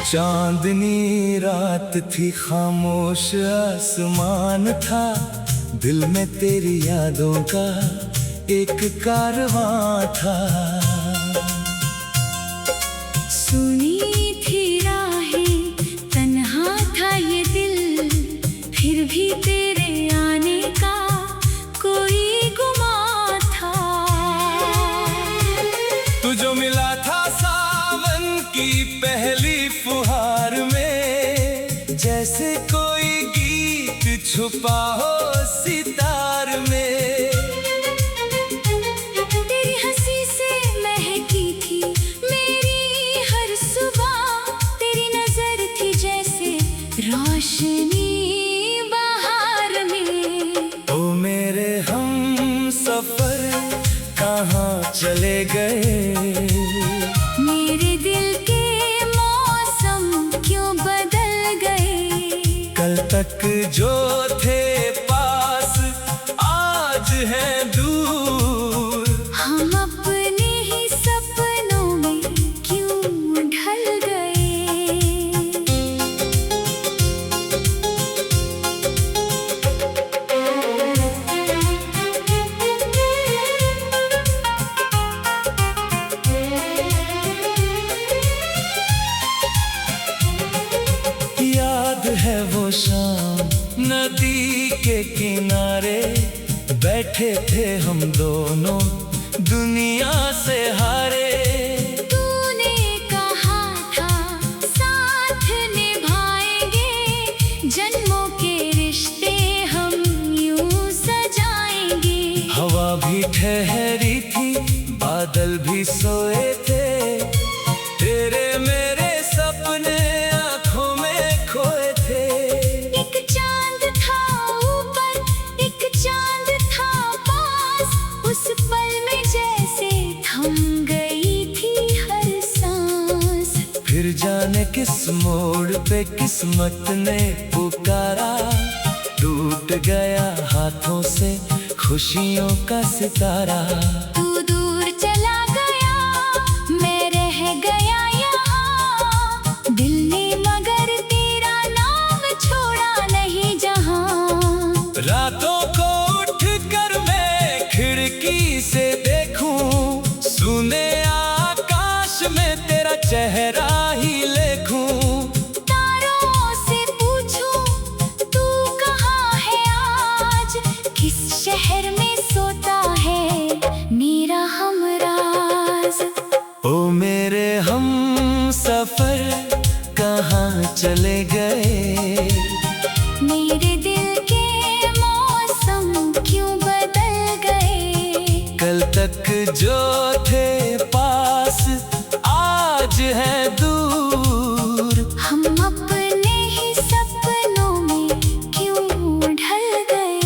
चांदनी रात थी, खामोश आसमान था, दिल में तेरी यादों का एक कारवां था। सुनी थी राहें, तन्हा था ये दिल, फिर भी तेरे आने का कोई गुमान था। तुझो मिला था सावन की पहली फुहार में, जैसे कोई गीत छुपा हो सितार में। तेरी हंसी से महकी थी मेरी हर सुबह, तेरी नजर थी जैसे रोशनी बहार में। ओ मेरे हम सफर कहाँ चले गए, मेरे दिल के मौसम क्यों बदल गए। कल तक जो थे पास आज हैं दूर, हम अपने ही सपनों में क्यों ढल गए। याद है वो शाम नदी के किनारे, बैठे थे हम दोनों दुनिया से हारे। तूने कहा था साथ निभाएंगे, जन्मों के रिश्ते हम यूं सजाएंगे। हवा भी ठहरी थी, बादल भी सोए थे, तेरे मेरे सपने आंखों में खोए थे। एक चांद था ऊपर, एक चांद था पास, उस पल में जैसे थम गई थी हर सांस। फिर जाने किस मोड़ पे किस्मत ने पुकारा, टूट गया हाथों से खुशियों का सितारा। तू दूर चला गया, मैं रह गया यहाँ, दिल ने मगर तेरा नाम छोड़ा नहीं जहाँ। रातों को उठ कर मैं खिड़की से देखूं, सुने आकाश में तेरा चेहरा ही लेखूं। तारों से पूछूं तू कहाँ है आज, किस शहर में सोता है मेरा हमराज। ओ मेरे हम सफर कहाँ चले गए, मेरे दिल के मौसम क्यों बदल गए। कल तक जो थे पास आज हैं दूर, हम अपने ही सपनों में क्यों ढल गए।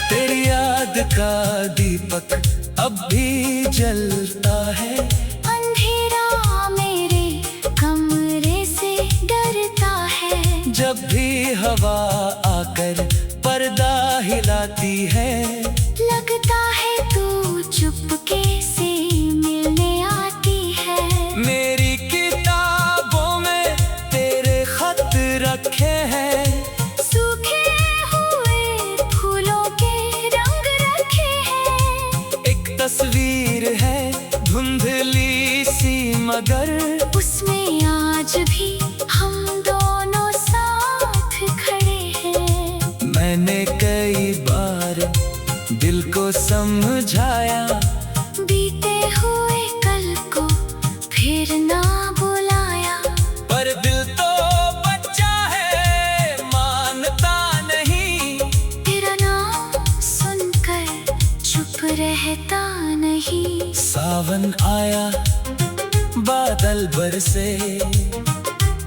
तेरी याद का दीपक अब भी जलता है, अंधेरा मेरे कमरे से डरता है। जब भी हवा आकर पर्दा हिलाती है। लगता है तू चुपके से मिलने आती है। मेरी किताबों में तेरे खत रखे हैं, सूखे हुए फूलों के रंग रखे हैं। एक तस्वीर है धुंधली सी मगर, उसमें आज भी हम दोनों साथ खड़े हैं। मैंने कई बार दिल को समझाया, बीते हुए कल को फिर ना बुलाया। पर दिल तो बच्चा है मानता नहीं, तेरा नाम सुनकर चुप रहता नहीं। सावन आया बादल बरसे,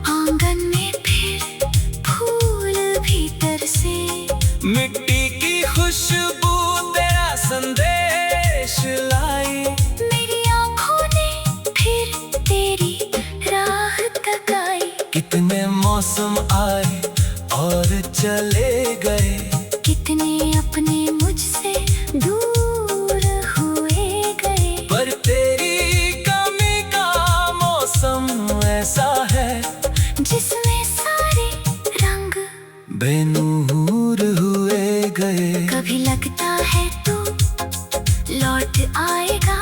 आंगन में फिर फूल भीतर से। मिट्टी की खुशबू तेरा संदेश लाई। मेरी आंखों ने फिर तेरी राह तक आई। कितने मौसम आए और चले गए। कितने अपने मुझसे दूर हुए गए। पर तेरी कमी का मौसम ऐसा है जिसमें सारे रंग बेनूर हुए गए। कभी लगता है तू लौट आएगा,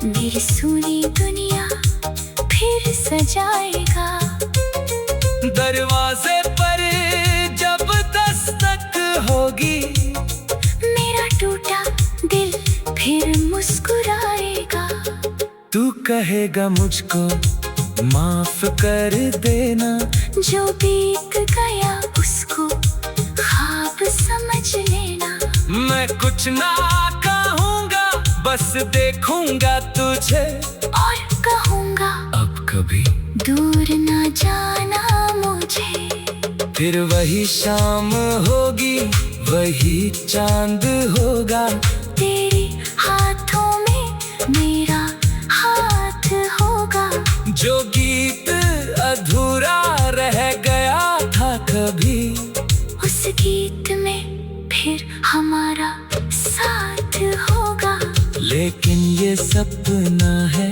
मेरी सुनी दुनिया फिर सजाएगा। दरवाजे पर जब दस्तक होगी, मेरा टूटा दिल फिर मुस्कुराएगा। तू कहेगा मुझको माफ कर देना। जो बीत गया उसको ख्वाब समझ लेना। मैं कुछ ना कहूँगा, बस देखूंगा तुझे और कहूँगा अब कभी दूर ना जाना मुझे। फिर वही शाम होगी, वही चांद होगा। तेरे हाथों में मेरा हाथ होगा। जो गीत अधूरा रह गया था कभी, उस गीत में फिर हमारा साथ होगा। लेकिन ये सपना है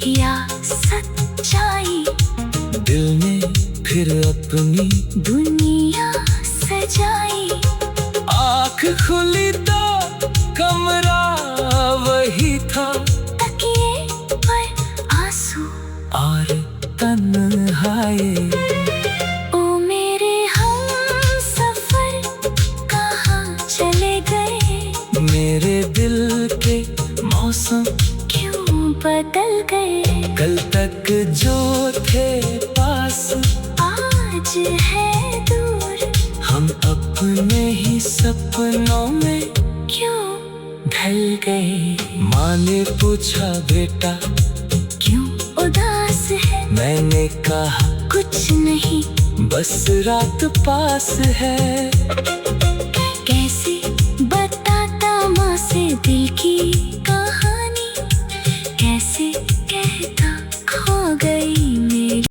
या सच्चाई, दिल ने फिर अपनी दुनिया सजाई। आँख खुली तो कमरा वही था, तकिए पर आंसू और तन्हाई। ओ मेरे हमसफर कहाँ चले गए। मेरे दिल के मौसम क्यों बदल गए। कल तक जो थे पास आज है दूर। हम अपने ही सपनों में क्यों ढल गए। माँ ने पूछा बेटा क्यों उदास है। मैंने कहा कुछ नहीं बस रात पास है।